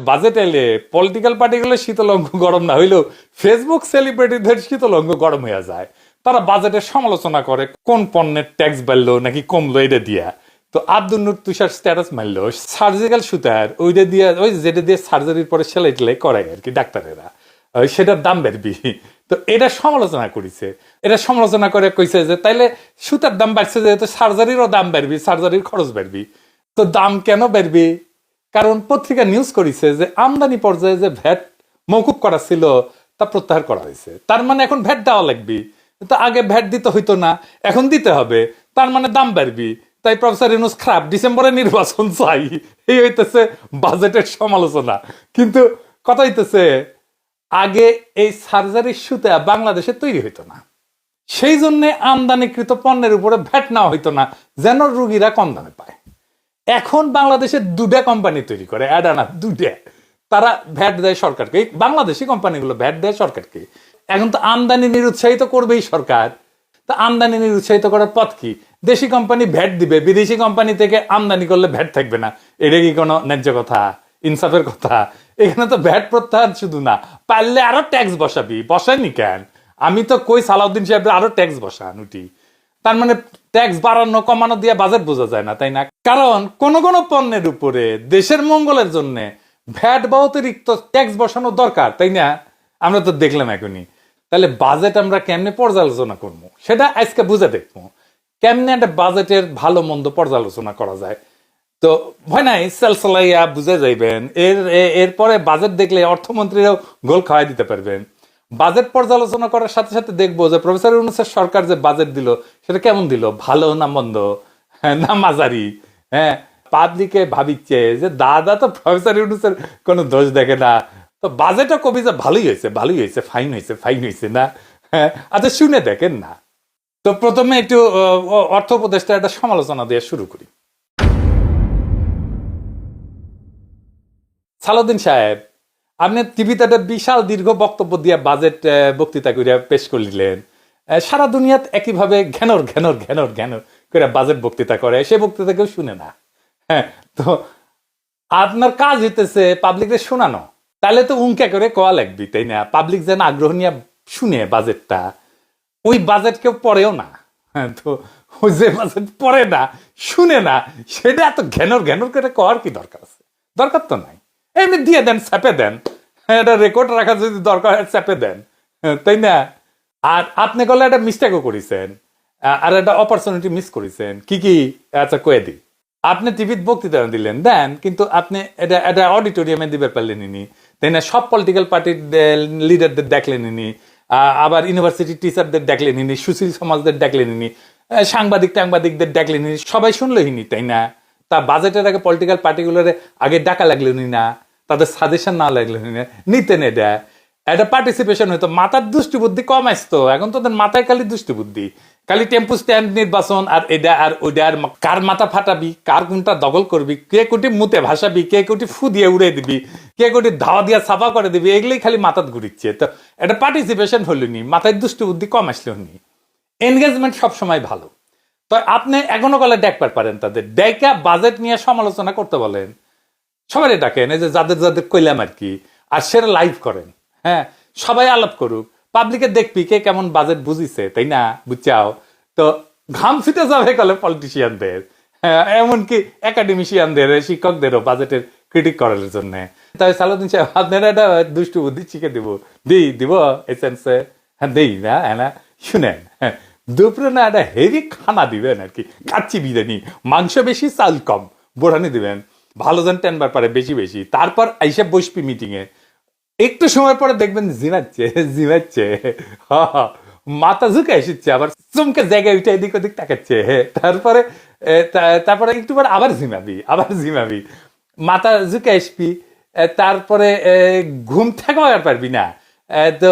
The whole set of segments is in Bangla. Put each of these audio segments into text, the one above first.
বাজেট এলে পলিটিক্যাল পার্টিগুলো শীতলঙ্গ গরম না হইলেও ফেসবুক সেলিব্রিটিদের শীতলঙ্গ গরম হয়ে যায়। তারা বাজেটের সমালোচনা করে কোন পণ্যের ট্যাক্স বাড়লো নাকি কমলো এটা দিয়া। তো আব্দুল নূর তুষার স্ট্যাটাস মারলো সার্জিক্যাল সুতার ওইটা দিয়ে, ওই যেটা দিয়ে সার্জারির পরে সেলাই টেলাই করে আর কি ডাক্তারেরা, সেটার দাম বাড়বি। তো এটা সমালোচনা করেছে, এটা সমালোচনা করে কইছে যে তাইলে সুতার দাম বাড়ছে যেহেতু সার্জারিরও দাম বাড়বি, সার্জারির খরচ বাড়বি। তো দাম কেন বাড়বি? কারণ পত্রিকা নিউজ করেছে যে আমদানি পর্যায়ে যে ভ্যাট মৌকুব করা ছিল তা প্রত্যাহার করা হয়েছে, তার মানে এখন ভ্যাট দেওয়া লাগবে। তো আগে ভ্যাট দিতে হইতো না, এখন দিতে হবে, তার মানে দাম বাড়বি। তাই প্রফেসর ইউনূস খারাপ, ডিসেম্বরে নির্বাচন চাই, এই হইতেছে বাজেটের সমালোচনা। কিন্তু কথা হইতেছে আগে এই সার্জারির সুতা বাংলাদেশে তৈরি হইতো না, সেই জন্য আমদানিকৃত পণ্যের উপরে ভ্যাট নেওয়া হইতো না যেন রুগীরা কম দামে পায়। এখন বাংলাদেশে দুটা কোম্পানি তৈরি করে, অ্যাডানা দুটা, তারা ভ্যাট দেয় সরকারকে, বাংলাদেশি কোম্পানিগুলো ভ্যাট দেয় সরকারকে। এখন তো আমদানি নিরুৎসাহিত করবেই সরকার। তা আমদানি নিরুৎসাহিত করার পথ কি? দেশি কোম্পানি ভ্যাট দিবে, বিদেশি কোম্পানি থেকে আমদানি করলে ভ্যাট থাকবে না। এটা কি কোনো ন্যায্য কথা, ইনসাফের কথা? এখানে তো ভ্যাট প্রত্যাহার শুধু না, পারলে আরো ট্যাক্স বসাবি, বসায়নি কেন? আমি তো কই সালাউদ্দিন সাহেব আরো ট্যাক্স বসান উঠি। তার মানে ট্যাক্স বাড়ানো কমানো দিয়ে বাজেট বোঝা যায় না, তাই না? কারণ কোন কোন পণ্যের উপরে দেশের মঙ্গলের জন্য ভ্যাট বা অতিরিক্ত ট্যাক্স বসানো দরকার, তাই না? আমরা তো দেখলাম এখনই। তাহলে বাজেট আমরা কেমনে পর্যালোচনা করবো সেটা আজকে বুঝে দেখবো, কেমনে একটা বাজেটের ভালো মন্দ পর্যালোচনা করা যায়। তো ভয় নাই, সেলসলাইয়া বুঝে যাইবেন। এরপরে বাজেট দেখলে অর্থমন্ত্রীরাও গোল খাওয়াই দিতে পারবেন। বাজেট পর্যালোচনা করার সাথে সাথে দেখবো যে প্রফেসর ইউনূসের সরকার যে বাজেট দিল সেটা কেমন দিল, ভালো না মন্দ, না মাঝারি। হ্যাঁ, পাবলিকে ভাবিচ্ছে যে দাদা তো প্রফেসর ইউনূসের কোনো দোষ দেখে না, তো বাজেটও কবি যে ভালোই হয়েছে, ভালোই হয়েছে, ফাইন হয়েছে, ফাইন হয়েছে না। হ্যাঁ, আচ্ছা শুনে দেখেন না। তো প্রথমে একটু অর্থ উপদেষ্টা একটা সমালোচনা দিয়ে শুরু করি। সালাউদ্দিন সাহেব, আপনি টিভিতে একটা বিশাল দীর্ঘ বক্তব্য দিয়ে বাজেট বক্তৃতা করে পেশ করলেন। সারা দুনিয়াত একইভাবে ঘ্যানর ঘ্যানর ঘ্যানর ঘ্যানর করে বাজেট বক্তৃতা করে, সে বক্তৃতা কেউ শুনে না। হ্যাঁ, তো আপনার কাজ হইতেছে পাবলিককে শোনানো, তাহলে তো উনকে করে কোয়া লাগবি, তাই না? পাবলিক যেন আগ্রহ নিয়ে শুনে বাজেটটা। ওই বাজেট কেউ পড়েও না। হ্যাঁ, তো ওই যে বাজেট পড়ে না, শুনে না, সেটা এত ঘ্যানর ঘ্যানর করে করার কি দরকার আছে? দরকার তো নাই, এমনি দিয়ে দেন, চাপে দেন। এটা রেকর্ড রাখা যদি দরকার হয় চাপে দেন, তাই না? আর আপনি করলে একটা মিস্টেকও করেছেন, আর একটা অপরচুনিটি মিস করেছেন। কি কি? আচ্ছা কয়ে দিই। আপনি টিভির বক্তৃতা দিলেন, দেন, কিন্তু আপনি এটা অডিটোরিয়ামে দিবে পারলেন নি, তাই না? সব পলিটিক্যাল পার্টির লিডারদের দেখলেন নি, আবার ইউনিভার্সিটি টিচারদের দেখলেন নি, সুশীল সমাজদের দেখলেন নি, সাংবাদিকদের দেখলেন নি, সবাই শুনলইনি, তাই না? তা বাজেটের আগে পলিটিক্যাল পার্টিগুলোর আগে ডাকা লাগলেনি না, তাদের সাজেশন না লাগলেনি না, নিতেন। এটা পার্টিসিপেশন হইতো, মাথার দুষ্টি বুদ্ধি কম আসতো। এখন তোদের মাথায় খালি দুষ্টি বুদ্ধি, খালি টেম্পু স্ট্যান্ড নির্বাচন, আর এটা আর ওইটা, আর কার মাথা ফাটাবি, কার কোনটা দখল করবি, কে কোটি মুতে ভাসাবি, কে কোটি ফু দিয়ে উড়ে দিবি, কে কোটি ধাওয়া দিয়ে সাফা করে দিবি, এগুলোই খালি মাথাত ঘুরিচ্ছে। তো এটা পার্টিসিপেশন হইলনি, মাথায় দুষ্টি বুদ্ধি কম আসলো নি। এনগেজমেন্ট সবসময় ভালো। তো আপনি এখনো গলে দেখবার পারেন, তাদের ডেকা বাজেট নিয়ে সমালোচনা করতে বলেন, সবাই ডাকেন, এই যে যাদের যাদের কইলাম আর কি, আর সেটা লাইভ করেন। হ্যাঁ, সবাই আলাপ করুক, পাবলিকে দেখবি কে কেমন বাজেট বুঝিছে, তাই না? বুঝছাও তো ঘাম ছুটে যাবে কলে পলিটিশিয়ানদের, হ্যাঁ, এমনকি একাডেমিশিয়ানদের, শিক্ষকদেরও বাজেটের ক্রিটিক করার জন্য। তাই সালাউদ্দিন সাহেব, আপনারা একটা দুষ্টু বুদ্ধি শিখে দিব এসেন্সে। হ্যাঁ, দেই না, হ্যাঁ, শুনেন। হ্যাঁ, দুপুরে না একটা হেভি খানা দিবেন আর কি, কাচ্চি বিরিয়ানি, মাংস বেশি চাল কম, বোড়ানি দিবেন, ভালো যেন টেনবার পারে বেশি বেশি। তারপর আইসা বসবি মিটিং এ, একটু সময় পরে দেখবেন জিমাচ্ছে, মাথা ঝুঁকে এসেছে, আবার চমকে জায়গায় উঠে এদিক ওদিক তাকাচ্ছে। তারপরে একটু পরে আবার ঝিমাবি, মাথা ঝুঁকে আসবি। তারপরে ঘুম থাকবার পারবি না, তো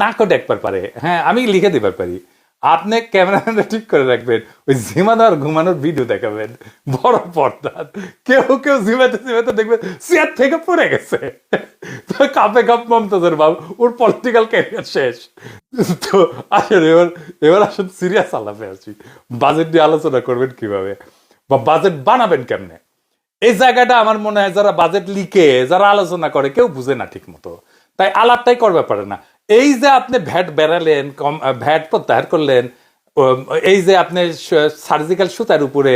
নাকও দেখবার পারে। হ্যাঁ, আমি লিখে দিবার পারি। আপনি ক্যামেরাটা ঠিক করে রাখবেন, ওই ঝিমানো আর ঘুমানোর ভিডিও দেখাবেন বড় পর্দা। কেউ ঝিমাতে দেখবেন চেয়ার থেকে পড়ে গেছে, তো কাপে কাপ মমতাজের বাবু, ওর পলিটিক্যাল ক্যারিয়ার শেষ। তো আসলে এবার আসুন সিরিয়াস আলাপে আসি। বাজেট নিয়ে আলোচনা করবেন কিভাবে, বা বাজেট বানাবেন কেমনে। এই জায়গাটা আমার মনে হয় যারা বাজেট লিখে যারা আলোচনা করে কেউ বুঝে না ঠিক মতো, তাই আলাপটাই করবে পারে না। এই যে আপনি ভ্যাট বেড়ালেন, ভ্যাট প্রত্যাহার করলেন, এই যে আপনি সার্জিক্যাল সুতার উপরে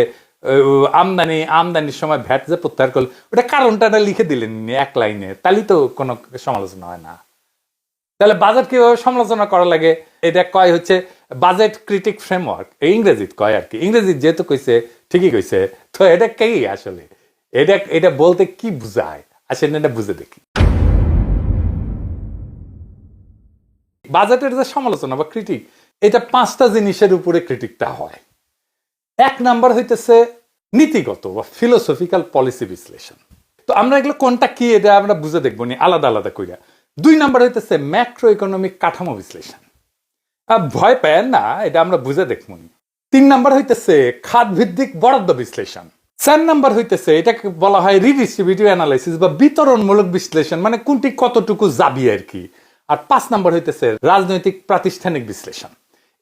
আমদানির সময় ভ্যাট যে প্রত্যাহার করলেন, ওটা কারণটা লিখে দিলেন এক লাইনে, তাহলেই তো কোনো সমালোচনা হয় না। তাহলে বাজেট কিভাবে সমালোচনা করা লাগে এটা কয় হচ্ছে বাজেট ক্রিটিক ফ্রেমওয়ার্ক, ইংরেজিত কয় আর কি। ইংরেজিত যেহেতু কইছে ঠিকই কইছে, তো এটা কি আসলে এটা বলতে কি বুঝায় আসলে এটা বুঝে দেখি। বাজেটের যে সমালোচনা বা ক্রিটিক, এটা 5টা জিনিসের উপরে ক্রিটিকটা হয়। 1 নাম্বার হইতেছে নীতিগত বা ফিলোসফিক্যাল পলিসি বিশ্লেষণ। তো আমরা এগুলো কোনটা কি এটা আমরা বুঝে দেখবো নি আলাদা আলাদা কইরা। 2 নাম্বার হইতেছে ম্যাক্রো ইকোনমিক কাঠামো বিশ্লেষণ। ভয় পায় না, এটা আমরা বুঝে দেখবো নি। 3 নাম্বার হইতেছে খাত ভিত্তিক বরাদ্দ বিশ্লেষণ। 4 নাম্বার হইতেছে এটাকে বলা হয় রিডিস্ট্রিবিউটিভ অ্যানালাইসিস বা বিতরণমূলক বিশ্লেষণ, মানে কোনটি কতটুকু যাবি আর কি। আর 5 নাম্বার হইতেছে রাজনৈতিক প্রাতিষ্ঠানিক বিশ্লেষণ।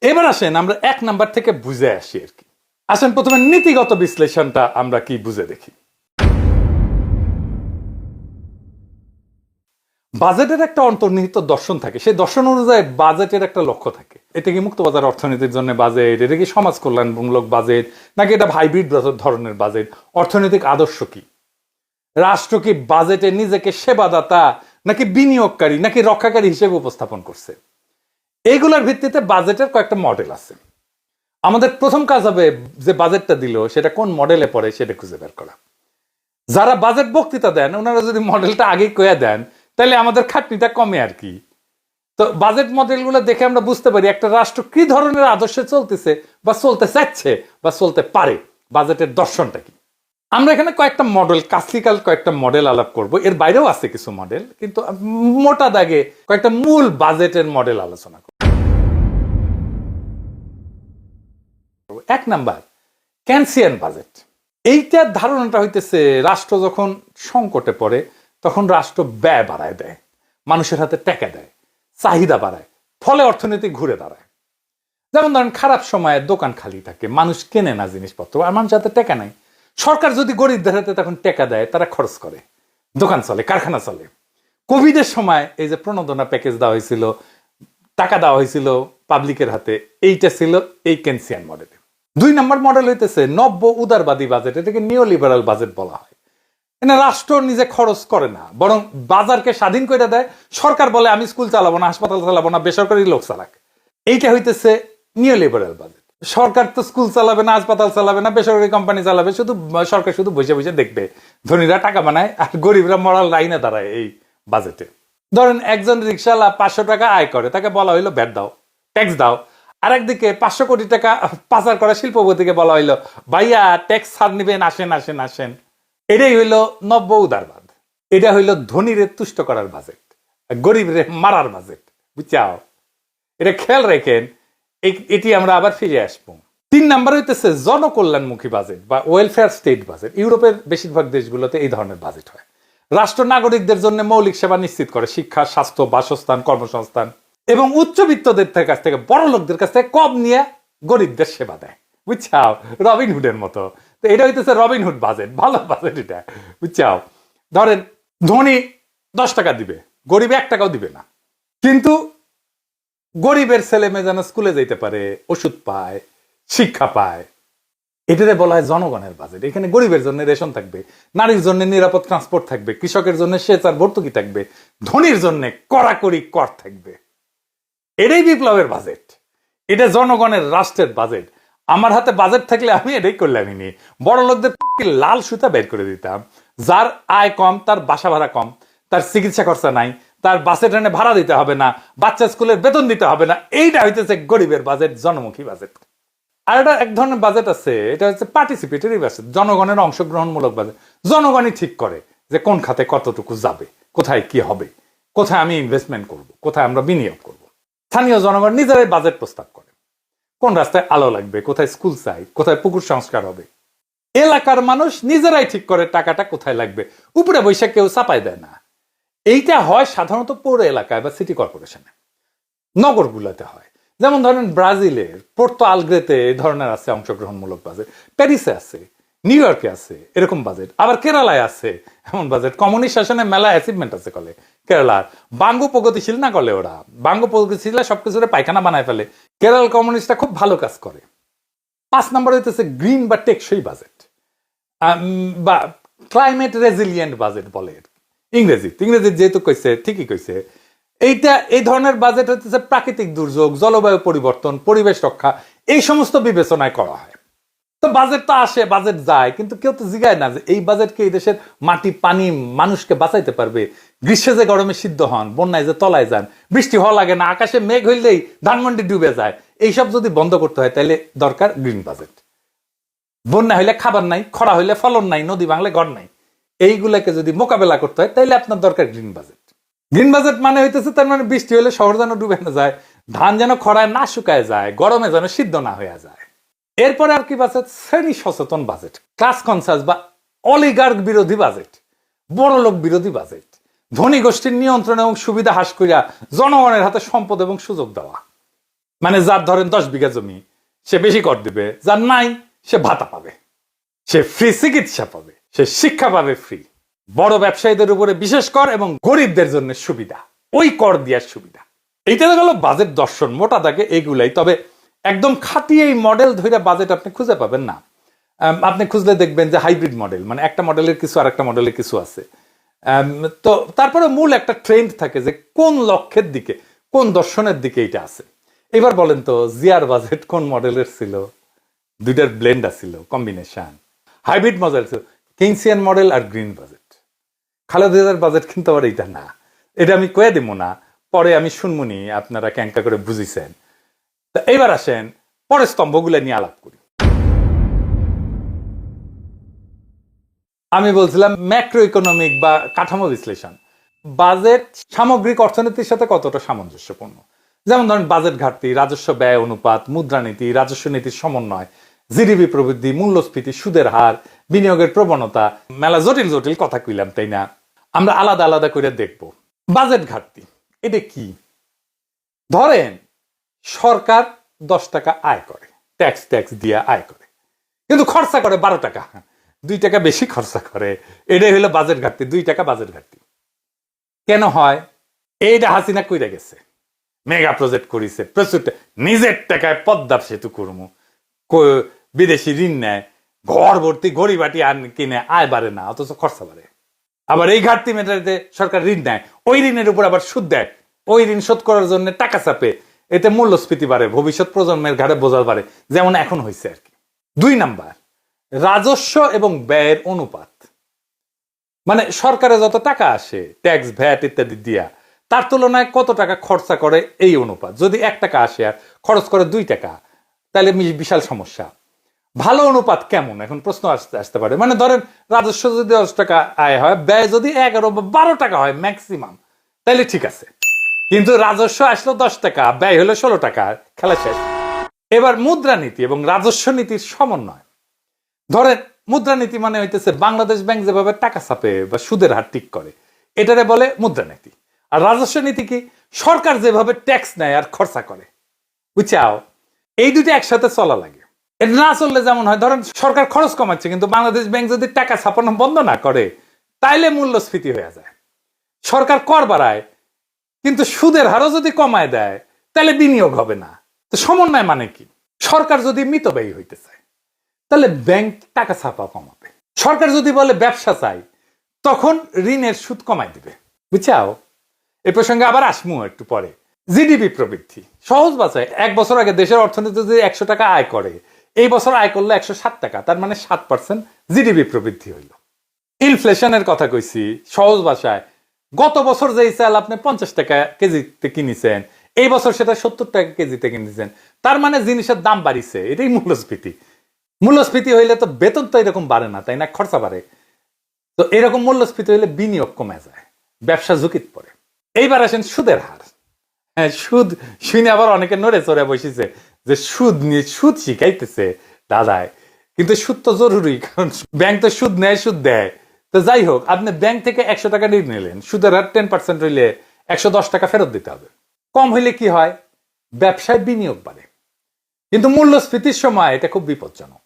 এবার আসেন আমরা 1 নাম্বার থেকে বুঝে আসি আর কি। আসেন প্রথমে নীতিগত বিশ্লেষণটা আমরা কি বুঝে দেখি। বাজেটের একটা অন্তর্নিহিত দর্শন থাকে, সেই দর্শন অনুযায়ী বাজেটের একটা লক্ষ্য থাকে। এটা কি মুক্তবাজার অর্থনীতির জন্য বাজেট, এটা কি সমাজ কল্যাণমূলক বাজেট, নাকি এটা হাইব্রিড ধরনের বাজেট, অর্থনৈতিক আদর্শ কি, রাষ্ট্র কি বাজেটে নিজেকে সেবাদাতা নাকি বিনিয়োগকারী নাকি রক্ষাকারী হিসেবে উপস্থাপন করছে। এইগুলোর ভিত্তিতে বাজেটের কয়েকটা মডেল আছে। আমাদের প্রথম কাজ হবে যে বাজেটটা দিল সেটা কোন মডেলে পড়ে সেটা খুঁজে বের করা। যারা বাজেট বক্তৃতা দেন ওনারা যদি মডেলটা আগেই কয়ে দেন তাহলে আমাদের খাটনিটা কমে আর কি। তো বাজেট মডেলগুলো দেখে আমরা বুঝতে পারি একটা রাষ্ট্র কি ধরনের আদর্শে চলতেছে বা চলতে চাচ্ছে বা চলতে পারে, বাজেটের দর্শনটা কি। আমরা এখানে কয়েকটা মডেল, ক্লাসিক্যাল কয়েকটা মডেল আলাপ করব, এর বাইরেও আছে কিছু মডেল, কিন্তু মোটা দাগে কয়েকটা মূল বাজেটের মডেল আলোচনা করব। 1 নাম্বার কেনসিয়ান বাজেট। এইটার ধারণাটা হইতেছে রাষ্ট্র যখন সংকটে পড়ে তখন রাষ্ট্র ব্যয় বাড়ায় দেয়, মানুষের হাতে টাকা দেয়, চাহিদা বাড়ায়, ফলে অর্থনীতি ঘুরে দাঁড়ায়। যেমন ধরেন খারাপ সময়ে দোকান খালি থাকে, মানুষ কেনে না জিনিসপত্র, আর মানুষের হাতে টাকা নাই। সরকার যদি গরিবদের হাতে তখন টাকা দেয়, তারা খরচ করে, দোকান চলে, কারখানা চলে। কোভিডের সময় এই যে প্রণোদনা প্যাকেজ দেওয়া হয়েছিল, টাকা দেওয়া হয়েছিল পাবলিকের হাতে, এইটা ছিল এই কেনসিয়ান মডেলে। 2 নম্বর মডেল হইতেছে নব্য উদারবাদী বাজেট, এটাকে নিও লিবারাল বাজেট বলা হয়। এখানে রাষ্ট্র নিজে খরচ করে না, বরং বাজারকে স্বাধীন করে দেয়। সরকার বলে আমি স্কুল চালাবো না, হাসপাতাল চালাবো না, বেসরকারি লোক চালাক। এইটা হইতেছে নিও লিবারাল বাজেট। সরকার তো স্কুল চালাবে না, হাসপাতাল চালাবে না, বেসরকারি কোম্পানি চালাবে, শুধু সরকার শুধু বসে বসে দেখবে, ধনীরা টাকা বানায় আর গরিবরা মরাল লাইনে দাঁড়ায়। এই বাজেটে ধরেন একজন রিক্সাওয়ালা 500 টাকা আয় করে, তাকে বলা হইলো ভ্যাট দাও, ট্যাক্স দাও। আর একদিকে 500 কোটি টাকা পাচার করা শিল্পপতিকে বলা হইলো ভাইয়া ট্যাক্স ছাড় নিবেন, আসেন আসেন আসেন। এটাই হইলো নব্য উদারবাদ। এটা হইলো ধনীরে তুষ্ট করার বাজেট, গরিবরে মারার বাজেট, বুঝছাও। এটা খেয়াল রাখেন, এটি আমরা আবার ফিরে আসবো। 3 নাম্বার হইতেছে জনকল্যাণমুখী বাজেট বা ওয়েলফেয়ার স্টেট বাজেট। ইউরোপের বেশিরভাগ দেশগুলোতে এই ধরনের বাজেট হয়। রাষ্ট্র নাগরিকদের জন্য মৌলিক সেবা নিশ্চিত করে, শিক্ষা, স্বাস্থ্য, বাসস্থান, কর্মসংস্থান, এবং উচ্চবিত্তদের কাছ থেকে, বড় লোকদের কাছ থেকে কম নিয়ে গরিবদের সেবা দেয়, বুঝছাও, রবিনহুডের মতো। তো এটা হইতেছে রবিনহুড বাজেট, ভালো বাজেট এটা, বুঝছাও। ধরেন ধনী 10 টাকা দিবে, গরিব 1 টাকাও দিবে না, কিন্তু গরিবের ছেলে মেয়ে যেন স্কুলে যেতে পারে, ওষুধ পায়, শিক্ষা পায়। এটাতে বলা হয় জনগণের বাজেট। এখানে গরিবের জন্য রেশন থাকবে, নারীর জন্য নিরাপদ ট্রান্সপোর্ট থাকবে, কৃষকের জন্য সেচ আর ভর্তুকি থাকবে, ধনীর জন্য কড়াকড়ি কর থাকবে। এটাই বিপ্লবের বাজেট, এটা জনগণের রাষ্ট্রের বাজেট। আমার হাতে বাজেট থাকলে আমি এটাই করলামই নি, বড় লোকদের লাল সুতা বের করে দিতাম। যার আয় কম, তার বাসা ভাড়া কম, তার চিকিৎসা খরচা নাই, তার বাসে ট্রেনে ভাড়া দিতে হবে না, বাচ্চা স্কুলের বেতন দিতে হবে না। এইটা হইতেছে গরিবের বাজেট, জনমুখী বাজেট। আর এটা এক ধরনের বাজেট আছে, এটা হচ্ছে পার্টিসিপেটরি বাজেট, জনগণের অংশগ্রহণমূলক বাজেট। জনগণই ঠিক করে যে কোন খাতে কতটুকু যাবে, কোথায় কি হবে, কোথায় আমি ইনভেস্টমেন্ট করব, কোথায় আমরা বিনিয়োগ করব। স্থানীয় জনগণ নিজেরাই বাজেট প্রস্তাব করে, কোন রাস্তায় আলো লাগবে, কোথায় স্কুল চাই, কোথায় পুকুর সংস্কার হবে। এলাকার মানুষ নিজেরাই ঠিক করে টাকাটা কোথায় লাগবে, উপরে বৈশাখ কেউ চাপাই দেয় না। এইটা হয় সাধারণত পৌর এলাকায় বা সিটি কর্পোরেশনে, নগরগুলোতে হয়। যেমন ধরেন ব্রাজিলের পোর্তো আলগ্রেতে এই ধরনের আছে অংশগ্রহণমূলক বাজেট, প্যারিসে আছে, নিউ ইয়র্কে আছে এরকম বাজেট, আবার কেরালায় আছে এমন বাজেট। কমিউনিস্ট শাসনে মেলা অ্যাচিভমেন্ট আছে কলে কেরালার। বাঙ্গ প্রগতিশীল না করলে ওরা, বাঙ্গ প্রগতিশীল সবকিছুরে পায়খানা বানায় ফেলে, কেরাল কমিউনিস্টরা খুব ভালো কাজ করে। 5 নম্বর হইতেছে গ্রিন বা টেকসই বাজেট, বা ক্লাইমেট রেজিলিয়েন্ট বাজেট বলে ইংরেজি যেহেতু কইছে ঠিকই কইছে। এই ধরনের বাজেট হচ্ছে প্রাকৃতিক দুর্যোগ, জলবায়ু পরিবর্তন, পরিবেশ রক্ষা, এই সমস্ত বিবেচনায় করা হয়। তো বাজেট তো আসে, বাজেট যায়, কিন্তু কেউ তো জিগায় না যে এই বাজেটকে এই দেশের মাটি পানি মানুষকে বাঁচাইতে পারবে। গ্রীষ্মে যে গরমে সিদ্ধ হন, বন্যায় যে তলায় যান, বৃষ্টি হওয়া লাগে না, আকাশে মেঘ হইলেই ধানমন্ডি ডুবে যায়, এইসব যদি বন্ধ করতে হয় তাহলে দরকার গ্রিন বাজেট। বন্যা হইলে খাবার নাই, খরা হইলে ফলন নাই, নদী ভাঙলে ঘর নাই, এইগুলাকে যদি মোকাবেলা করতে হয় তাইলে আপনার দরকার গ্রিন বাজেট। গ্রিন বাজেট মানে হইতেছে তার মানে বৃষ্টি হলে শহর যেন ডুবে না যায়, ধান যেন খরায় না শুকায় যায়, গরমে যেন সিদ্ধ না হয়ে যায়। এরপরে আর কি বাজেট? শ্রেণী সচেতন বাজেট, ক্লাস কনসাস বা অলিগার্ক বিরোধী বাজেট, বড় লোক বিরোধী বাজেট, ধনী গোষ্ঠীর নিয়ন্ত্রণ এবং সুবিধা হ্রাস করিয়া জনগণের হাতে সম্পদ এবং সুযোগ দেওয়া। মানে যার ধরেন 10 বিঘা জমি, সে বেশি কর দিবে, যার নাই সে ভাতা পাবে, সে ফ্রি চিকিৎসা পাবে, সে শিক্ষা পাবে ফ্রি, বড় ব্যবসায়ীদের উপরে বিশেষ কর এবং গরিবদের জন্য সুবিধা, ওই কর দেওয়ার সুবিধা। এইটা গেল বাজেট দর্শন, মোটা থাকে এগুলাই। তবে একদম খাঁটি এই মডেল ধরে বাজেট আপনি খুঁজে পাবেন না। আপনি খুঁজলে দেখবেন যে হাইব্রিড মডেল, মানে একটা মডেলের কিছু আর একটা মডেলের কিছু আছে। তো তারপরে মূল একটা ট্রেন্ড থাকে যে কোন লক্ষ্যের দিকে, কোন দর্শনের দিকে এটা আছে। এবার বলেন তো জিয়ার বাজেট কোন মডেলের ছিল? দুইটার ব্লেন্ড আছিল, কম্বিনেশন, হাইব্রিড মডেল ছিল, কিংসিয়ান মডেল আর গ্রিন বাজেট। খালেদার বাজেট কিন্তু আবার এটা না, এটা আমি কয়ে দিব না, পরে আমি শুনমুনি আপনারা ক্যাঙ্কা করে বুঝিছেন। এবার আসেন পরের স্তম্ভগুলো নিয়ে আলাপ করি। আমি বলছিলাম ম্যাক্রো ইকোনমিক বা কাঠামো বিশ্লেষণ। বাজেট সামগ্রিক অর্থনীতির সাথে কতটা সামঞ্জস্যপূর্ণ। যেমন ধরেন বাজেট ঘাটতি, রাজস্ব ব্যয় অনুপাত, মুদ্রানীতি, রাজস্ব নীতির সমন্বয়, জিডিপি প্রবৃদ্ধি, মূল্যস্ফীতি, সুদের হার, বিনিয়োগের প্রবণতা, মেলা জটিল জটিল কথা কইলাম, তাই না? আমরা আলাদা আলাদা করে দেখব। বাজেট ঘাটতি এটা কি? ধরেন সরকার 10 টাকা আয় করে, ট্যাক্স দিয়ে আয় করে, কিন্তু খরচা করে 12 টাকা, 2 টাকা বেশি খরচা করে। এটাই হলো বাজেট ঘাটতি, 2 টাকা বাজেট ঘাটতি। কেন হয়? এইটা হাসিনা কইরা গেছে, মেগা প্রজেক্ট করিছে, প্রচুর নিজের টাকায় পদ্মার সেতু করমু, বিদেশি ঋণ নেয়, ঘর ভর্তি গড়িবাটি আন কিনে, আয় বাড়ে না, অথচ খরচা বাড়ে। আবার এই ঘাটতি মেটাতে সরকার ঋণ নেয়, ওই ঋণের উপর আবার সুদ দেয়, ওই ঋণ শোধ করার জন্য টাকা চাপে, এতে মূল্যস্ফীতি বাড়ে, ভবিষ্যৎ প্রজন্মের ঘাড়ে বোঝা বাড়ে, যেমন এখন হয়েছে আর কি। 2 নাম্বার রাজস্ব এবং ব্যয়ের অনুপাত, মানে সরকারে যত টাকা আসে ট্যাক্স ভ্যাট ইত্যাদি দিয়া, তার তুলনায় কত টাকা খরচা করে এই অনুপাত। যদি 1 টাকা আসে আর খরচ করে 2 টাকা, তাহলে বিশাল সমস্যা। ভালো অনুপাত কেমন? এখন প্রশ্ন আসতে পারে। মানে ধরেন রাজস্ব যদি 10 টাকা আয় হয়, ব্যয় যদি 11 বা 12 টাকা হয় ম্যাক্সিমাম, তাহলে ঠিক আছে। কিন্তু রাজস্ব আসলো 10 টাকা, ব্যয় হলো 16 টাকা, খেলা শেষ। এবার মুদ্রানীতি এবং রাজস্ব নীতির সমন্বয়। ধরেন মুদ্রানীতি মানে হইতেছে বাংলাদেশ ব্যাংক যেভাবে টাকা ছাপে বা সুদের হার ঠিক করে, এটারে বলে মুদ্রানীতি। আর রাজস্ব নীতি কি? সরকার যেভাবে ট্যাক্স নেয় আর খরচা করে, বুঝছাও? এই দুটো একসাথে চলা লাগে। এটা না চললে যেমন হয়, ধরেন সরকার খরচ কমাচ্ছে কিন্তু বাংলাদেশ ব্যাংক যদি টাকা ছাপানো বন্ধ না করে, তাইলে মূল্যস্ফীতি হয়ে যায়। সরকার কর বাড়ায় কিন্তু সুদের হারও যদি কমায় দেয়, তাহলে বিনিয়োগ হবে না। তো সমন্বয় মানে কি? সরকার যদি মিতব্যয়ী হইতে চায়, তাহলে ব্যাংক টাকা ছাপা কমাবে। সরকার যদি বলে ব্যবসা চাই, তখন ঋণের সুদ কমাই দিবে, বুঝছাও? এ প্রসঙ্গে আবার আসমু একটু পরে। জিডিপি প্রবৃদ্ধি সহজ বাঁচায়। 1 বছর আগে দেশের অর্থনীতি যদি 100 টাকা আয় করে, এই বছর আয় করলো 107 টাকা, তার মানে 7% জিডিপি প্রবৃদ্ধি হইল। ইনফ্লেশনের কথা কইছি সহজ ভাষায়। গত বছর যেই চাল আপনি 50 টাকা কেজিতে কিনেছেন, এই বছর সেটা 70 টাকা কেজিতে কিনেছেন, তার মানে জিনিসের দাম বাড়িছে। এটাই মূল্যস্ফীতি। মূল্যস্ফীতি হইলে তো বেতন তো এরকম বাড়ে না, তাই না? খরচা বাড়ে। তো এরকম মূল্যস্ফীতি হইলে বিনিয়োগ কমে যায়, ব্যবসা ঝুঁকিতে পড়ে। এইবার আসেন সুদের হার। হ্যাঁ, সুদ শুনে আবার অনেকে নড়ে চড়ে বসেছে যে সুদ নিয়ে, সুদ শিখাইতেছে দাদায়। কিন্তু সুদ তো জরুরি, কারণ ব্যাংক তো সুদ নেয়, সুদ দেয়। তো যাই হোক, আপনি ব্যাংক থেকে 100 টাকা ঋণ নিলেন, সুদের হার 10% হইলে 110 টাকা ফেরত দিতে হবে। কম হইলে কি হয়? ব্যবসায় বিনিয়োগ বাড়ে। কিন্তু মূল্যস্ফীতির সময় এটা খুব বিপজ্জনক।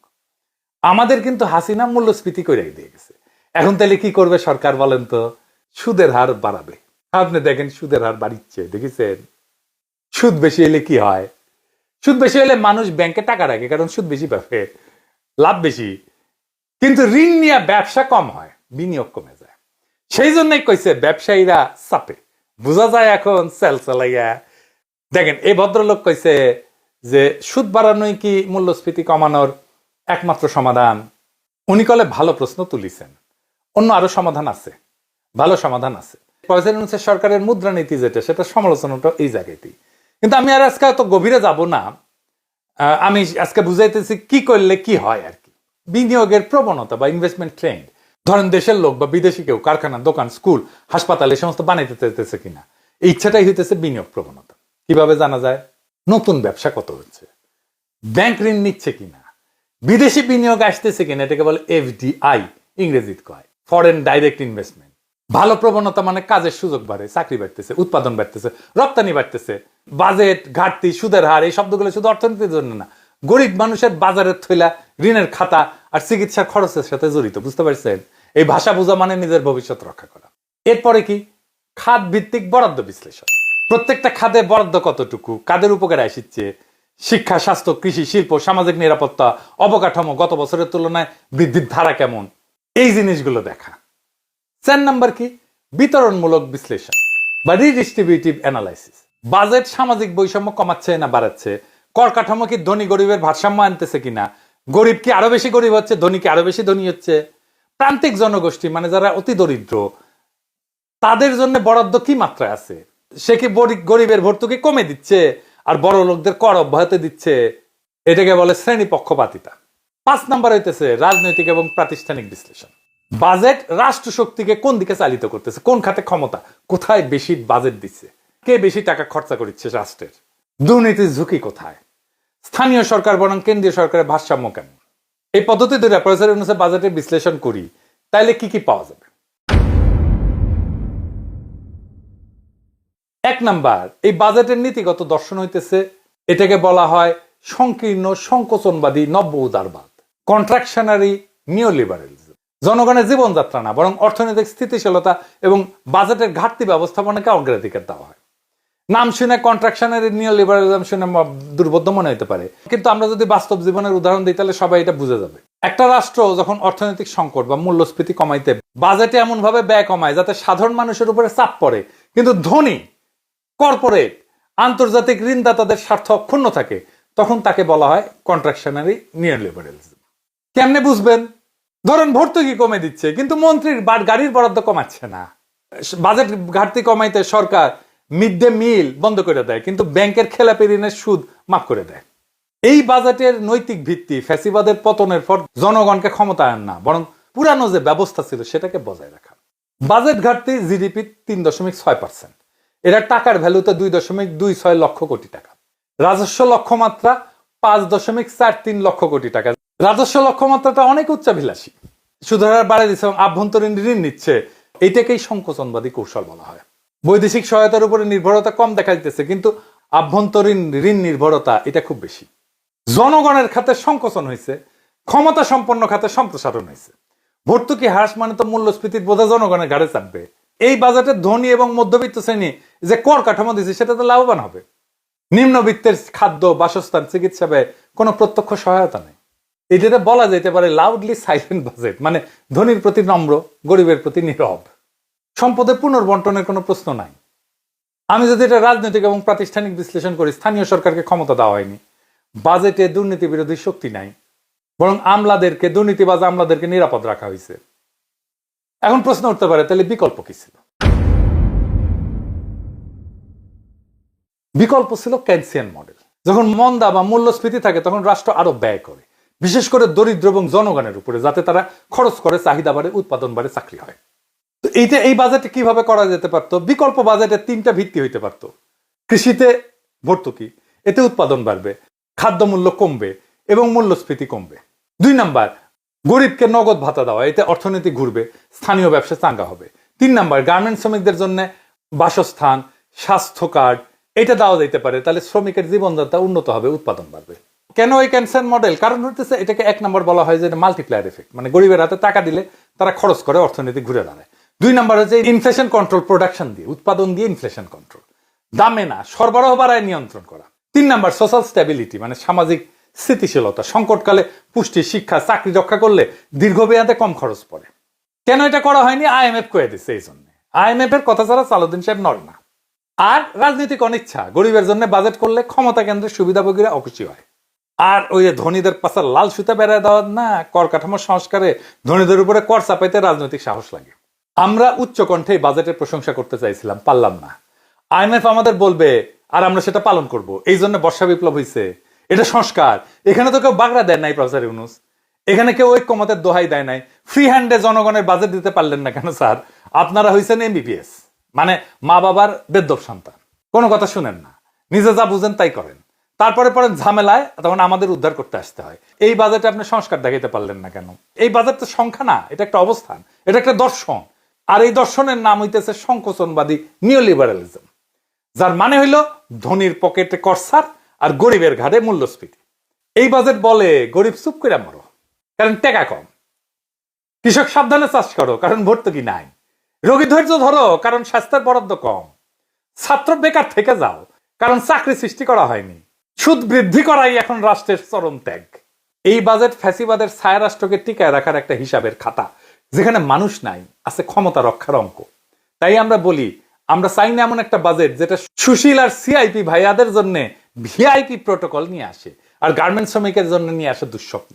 আমাদের কিন্তু হাসিনা মূল্যস্ফীতি করে দিয়ে গেছে। এখন তাহলে কি করবে সরকার বলেন তো? সুদের হার বাড়াবে। আপনি দেখেন সুদের হার বাড়িচ্ছে, দেখেছেন? সুদ বেশি হলে কি হয়? সুদ বেশি হলে মানুষ ব্যাংকে টাকা রাখে, কারণ সুদ বেশি পাবে, লাভ বেশি। কিন্তু ঋণ নিয়ে ব্যবসা কম হয়, বিনিয়োগ কমে যায়। সেই জন্যই কইছে ব্যবসায়ীরা চাপে, বোঝা যায় এখন সেল চালাইয়া। দেখেন এই ভদ্রলোক কইছে যে সুদ বাড়ানোই কি মূল্যস্ফীতি কমানোর একমাত্র সমাধান? উনি কলে ভালো প্রশ্ন তুলিছেন, অন্য আরো সমাধান আছে, ভালো সমাধান আছে। সরকারের মুদ্রানীতি যেটা, সেটা সমালোচনাটা এই জায়গাতেই। কিন্তু আমি আর আজকে অত গভীরে যাব না। আমি আজকে বুঝাইতেছি কি করলে কি হয় আর কি। বিনিয়োগের প্রবণতা বা ইনভেস্টমেন্ট ট্রেন্ড, ধরেন দেশের লোক বা বিদেশি কেউ কারখানা, দোকান, স্কুল, হাসপাতাল এই সমস্ত বানাইতে চাইতেছে কিনা, এই ইচ্ছাটাই হইতেছে বিনিয়োগ প্রবণতা। কিভাবে জানা যায়? নতুন ব্যবসা কত হচ্ছে, ব্যাংক ঋণ নিচ্ছে কিনা, বিদেশি বিনিয়োগ আসতেছে কিনা, এটাকে বলে এফডিআই ইংরেজিতে কয়, ফরেন ডাইরেক্ট ইনভেস্টমেন্ট। ভালো প্রবণতা মানে কাজের সুযোগ বাড়ে, চাকরি বাড়তেছে, উৎপাদন বাড়তেছে, রপ্তানি বাড়তেছে। বাজেট, ঘাটতি, সুদের হার, এই শব্দগুলো শুধু অর্থনীতির জন্য না, গরিব মানুষের বাজারের থইলা, ঋণের খাতা আর চিকিৎসার খরচের সাথে জড়িত। বুঝতে পারছেন? এই ভাষা বোঝা মানে নিজের ভবিষ্যৎ রক্ষা করা। এরপরে কি? খাত ভিত্তিক বরাদ্দ বিশ্লেষণ। প্রত্যেকটা খাতে বরাদ্দ কতটুকু, কাদের উপকারে আসছে, শিক্ষা, স্বাস্থ্য, কৃষি, শিল্প, সামাজিক নিরাপত্তা, অবকাঠামো গত বছরের তুলনায় বৃদ্ধির ধারা কেমন, এই জিনিসগুলো দেখা। 4 নাম্বার কি? বিতরণমূলক বিশ্লেষণ বা রিডিস্ট্রিবিউটিভ অ্যানালাইসিস। বাজেট সামাজিক বৈষম্য কমাচ্ছে না বাড়াচ্ছে? কর কাঠামো কি ধনী গরিবের ভারসাম্য আনতেছে কিনা? গরিব কি আরো বেশি গরিব হচ্ছে, ধনী কি আরো বেশি ধনী হচ্ছে? প্রান্তিক জনগোষ্ঠী মানে যারা অতি দরিদ্র, তাদের জন্য বরাদ্দ কি মাত্রায় আছে? সে কি গরিবের ভর্তুকি কমে দিচ্ছে আর বড় লোকদের কর অব্যাহতি দিচ্ছে? এটাকে বলে শ্রেণী পক্ষপাতিতা। 5 নাম্বার হইতেছে রাজনৈতিক এবং প্রাতিষ্ঠানিক বিশ্লেষণ। বাজেট রাষ্ট্র শক্তিকে কোন দিকে চালিত করতেছে, কোন খাতে ক্ষমতা, কোথায় বেশি বাজেট দিচ্ছে, কে বেশি টাকা খরচা করছে রাষ্ট্রের, দুর্নীতির ঝুঁকি কোথায়, স্থানীয় সরকার বনাম কেন্দ্রীয় সরকারের ভারসাম্য কেমন। এই পদ্ধতি ধরে প্রফেসর ইউনূসের বাজেটের বিশ্লেষণ করি, তাইলে কি কি পাওয়া যাবে? 1 নাম্বার, এই বাজেটের নীতিগত দর্শন হইতেছে, এটাকে বলা হয় সংকীর্ণ সংকোচনবাদী নব্য উদারবাদ, কন্ট্রাকশনারি নিওলিবারালিজম। জনগণের জীবনযাত্রা না, বরং অর্থনৈতিক স্থিতিশীলতা এবং বাজেটের ঘাটতি ব্যবস্থাপনাকে অগ্রাধিকার দেওয়া হয়। নাম শুনে কন্ট্রাকশনারি নিওলিবারালিজম শুনে দুর্বোধ্য মনে হতে পারে, কিন্তু আমরা যদি বাস্তব জীবনের উদাহরণ দিই তাহলে সবাই এটা বুঝে যাবে। একটা রাষ্ট্র যখন অর্থনৈতিক সংকট বা মূল্যস্ফীতি কমাইতে বাজেটে এমন ভাবে ব্যয় কমায় যাতে সাধারণ মানুষের উপরে চাপ পড়ে, কিন্তু ধনী, কর্পোরেট, আন্তর্জাতিক ঋণদাতাদের স্বার্থ অক্ষুণ্ণ থাকে, তখন তাকে বলা হয় কন্ট্রাকশনারি নিওলিবারালিজম। কেমনে বুঝবেন? ধরেন ভর্তুকি কমে দিচ্ছে কিন্তু মন্ত্রীর গাড়ির বরাদ্দ কমাচ্ছে না। বাজেট ঘাটতি কমাইতে সরকার মিড ডে মিল বন্ধ করে দেয়, কিন্তু ব্যাংকের খেলাপি ঋণের সুদ মাফ করে দেয়। এই বাজেটের নৈতিক ভিত্তি ফ্যাসিবাদের পতনের পর জনগণকে ক্ষমতায়ন না, বরং পুরানো যে ব্যবস্থা ছিল সেটাকে বজায় রাখা। বাজেট ঘাটতি জিডিপি 3.6%, এরা টাকার ভ্যালুতে 2.26 লক্ষ কোটি টাকা। রাজস্ব লক্ষ্যমাত্রা 5.43 লক্ষ কোটি টাকা। রাজস্ব লক্ষ্যমাত্রাটা অনেক উচ্চাভিলাষী, সুদের হার বাড়িয়ে দিচ্ছে এবং আভ্যন্তরীণ ঋণ নিচ্ছে। এইটাকেই সংকোচনবাদী কৌশল বলা হয়। বৈদেশিক সহায়তার উপরে নির্ভরতা কম দেখা দিতেছে, কিন্তু আভ্যন্তরীণ ঋণ নির্ভরতা এটা খুব বেশি। জনগণের খাতে সংকোচন হয়েছে, ক্ষমতা সম্পন্ন খাতে সম্প্রসারণ হয়েছে। ভর্তুকি হ্রাস মানে তো মূল্যস্ফীতির বোঝা জনগণের ঘাড়ে চাপবে। এই বাজেটে ধনী এবং মধ্যবিত্ত শ্রেণী যে কর কাঠামো দিচ্ছে সেটাতে লাভবান হবে। নিম্নবিত্তের খাদ্য, বাসস্থান, চিকিৎসা ব্যয় কোনো প্রত্যক্ষ সহায়তা নেই। এটাতে বলা যেতে পারে লাউডলি সাইলেন্ট বাজেট, মানে ধনীর প্রতি নম্র, গরিবের প্রতি নীরব। সম্পদের পুনর্বন্টনের কোনো প্রশ্ন নাই। আমি যদি এটা রাজনৈতিক এবং প্রাতিষ্ঠানিক বিশ্লেষণ করি, স্থানীয় সরকারকে ক্ষমতা দেওয়া হয়নি, বাজেটে দুর্নীতি বিরোধী শক্তি নাই, বরং দুর্নীতিবাজ আমলাদেরকে নিরাপদ রাখা হয়েছে। এখন প্রশ্ন উঠতে পারে, তাহলে বিকল্প কি ছিল? বিকল্প ছিল কেনসিয়ান মডেল। যখন মন্দা বা মূল্যস্ফীতি থাকে তখন রাষ্ট্র আরো ব্যয় করে, বিশেষ করে দরিদ্র এবং জনগণের উপরে, যাতে তারা খরচ করে, চাহিদা বাড়ে, উৎপাদন বাড়ে, চাকরি হয়। তো এই বাজেটে কিভাবে করা যেতে পারতো? বিকল্প বাজেটের 3টা ভিত্তি হইতে পারতো। কৃষিতে ভর্তুকি, এতে উৎপাদন বাড়বে, খাদ্য মূল্য কমবে এবং মূল্যস্ফীতি কমবে। 2 নাম্বার, গরিবকে নগদ ভাতা দেওয়া, এতে অর্থনীতি ঘুরবে, স্থানীয় ব্যবসা চাঙ্গা হবে। 3 নাম্বার, গার্মেন্ট শ্রমিকদের জন্য বাসস্থান, স্বাস্থ্য কার্ড এটা দেওয়া যেতে পারে, তাহলে শ্রমিকের জীবনযাত্রা উন্নত হবে, উৎপাদন বাড়বে। কেন এই ক্যান্সার মডেল? কারণ হচ্ছে এটাকে 1 নম্বর বলা হয় যে মাল্টিপ্লায়ার এফেক্ট, মানে গরিবের হাতে টাকা দিলে তারা খরচ করে, অর্থনীতি ঘুরে দাঁড়ায়। 2 নম্বর হচ্ছে ইনফ্লেশন কন্ট্রোল, প্রোডাকশন দিয়ে, উৎপাদন দিয়ে ইনফ্লেশন কন্ট্রোল, দামে না সরবরাহ বাড়ায় নিয়ন্ত্রণ করা। 3 নম্বর সোশ্যাল স্ট্যাবিলিটি, মানে সামাজিক স্থিতিশীলতা, সংকটকালে পুষ্টি, শিক্ষা, চাকরি রক্ষা করলে দীর্ঘমেয়াদে কম খরচ পড়ে। কেন এটা করা হয়নি? IMF কয়ে দিচ্ছে এই জন্য। IMF এর কথা ছাড়া সালাউদ্দিন সাহেব নড়ে না। আর রাজনৈতিক অনিচ্ছা, গরিবের জন্য বাজেট করলে ক্ষমতা কেন্দ্রের সুবিধাভোগীরা অখুশি হয়। আর ওই যে ধনীদের পাশে লাল সুতা বেড়ায় দেওয়া না, কর কাঠামো সংস্কারে ধনীদের উপরে কর চাপাইতে রাজনৈতিক সাহস লাগে। আমরা উচ্চ কণ্ঠে বাজেটের প্রশংসা করতে চাইছিলাম, পারলাম না। IMF আমাদের বলবে আর আমরা সেটা পালন করব, এই জন্য বর্ষা বিপ্লব হয়েছে, এটা সংস্কার। এখানে তো কেউ বাগড়া দেয় নাই প্রফেসর ইউনূস, এখানে কেউ ঐক্যমতের দোহাই দেয় নাই। ফ্রি হ্যান্ডে জনগণের বাজেট দিতে পারলেন না কেন স্যার? আপনারা হয়েছেন MBBS, মানে মা বাবার বেদ্যপ সন্তান, কোনো কথা শুনেন না, নিজে যা বুঝেন তাই করেন, তারপরে পরে ঝামেলায় তখন আমাদের উদ্ধার করতে আসতে হয়। এই বাজেটে আপনি সংস্কার দেখাইতে পারলেন না কেন? এই বাজেট তো সংখ্যা না, এটা একটা অবস্থান, এটা একটা দর্শন। আর এই দর্শনের নাম হইতেছে সংকোচনবাদী নিওলিবারালিজম, যার মানে হইল ধনীর পকেটে করসার আর গরিবের ঘাড়ে মূল্যস্ফীতি। এই বাজেট বলে গরিব চুপ করে মরো, কারণ টাকা কম। কৃষক সাবধানে চাষ করো, কারণ ভর্তুকি নাই। রোগী ধৈর্য ধরো, কারণ স্বাস্থ্যের বরাদ্দ কম। ছাত্র বেকার থেকে যাও, কারণ চাকরি সৃষ্টি করা হয়নি। সুদ বৃদ্ধি করাই এখন রাষ্ট্রের চরম ত্যাগ। এই বাজেট ফ্যাসিবাদের ছায়া রাষ্ট্রকে টিকায় রাখার একটা হিসাবের খাতা, যেখানে মানুষ নাই, আছে ক্ষমতা রক্ষার অঙ্ক। তাই আমরা বলি, আমরা চাই না এমন একটা বাজেট যেটা সুশীল আর CIP ভাইয়াদের জন্য VIP প্রোটোকল নিয়ে আসে, আর গার্মেন্টস শ্রমিকের জন্য নিয়ে আসে দুঃস্বপ্ন।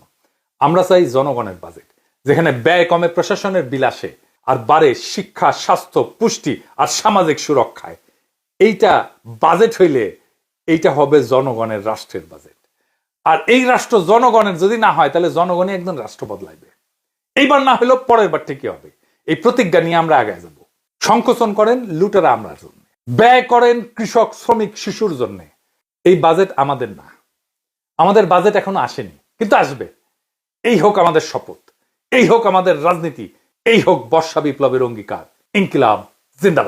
আমরা চাই জনগণের বাজেট, যেখানে ব্যয় কমে প্রশাসনের বিলাসে, আর বাড়ে শিক্ষা, স্বাস্থ্য, পুষ্টি আর সামাজিক সুরক্ষায়। এইটা বাজেট হইলে এইটা হবে জনগণের রাষ্ট্রের বাজেট। আর এই রাষ্ট্র জনগণের যদি না হয়, তাহলে জনগণই একদম রাষ্ট্র বদলাইবে। এইবার না হলেও পরের বার ঠিকই হবে। এই প্রতিজ্ঞা নিয়ে আমরা আগে যাব। সংকোচন করেন লুটেরা আমরার জন্য, ব্যয় করেন কৃষক, শ্রমিক, শিশুর জন্য। এই বাজেট আমাদের না, আমাদের বাজেট এখনো আসেনি, কিন্তু আসবে। এই হোক আমাদের শপথ, এই হোক আমাদের রাজনীতি, এই হোক বর্ষা বিপ্লবের অঙ্গীকার। ইনকিলাব জিন্দাবাদ।